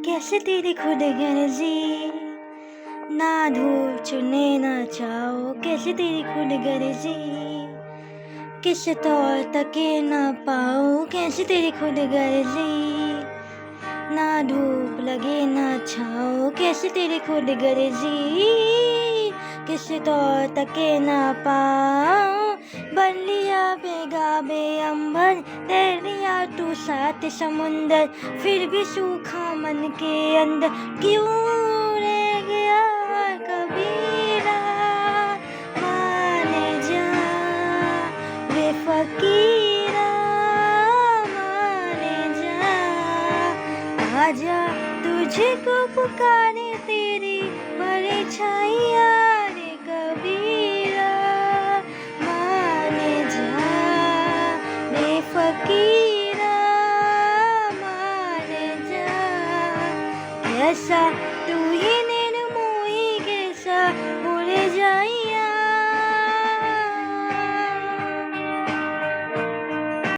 कैसे तेरी खुद गर्जी, ना धूप चुने ना चाहो। कैसे तेरी खुद गर्जी, किस तौर तके ना पाओ। कैसे तेरी खुद गर्जी, ना धूप लगे ना छाओ। कैसे तेरी खुद गर्जी, किस तौर तके ना पाओ। बन लिया बेगाबे अंबर, तैर लिया तू साथ समुंदर, फिर भी सूखा मन के अंदर क्यों रह गया कबीरा। माने जा वे फकीरा, माने जा आजा तुझको पुकारे तेरी परछाइयाँ रे कबीरा। माने जा रे फकीरा, माने जा। कैसा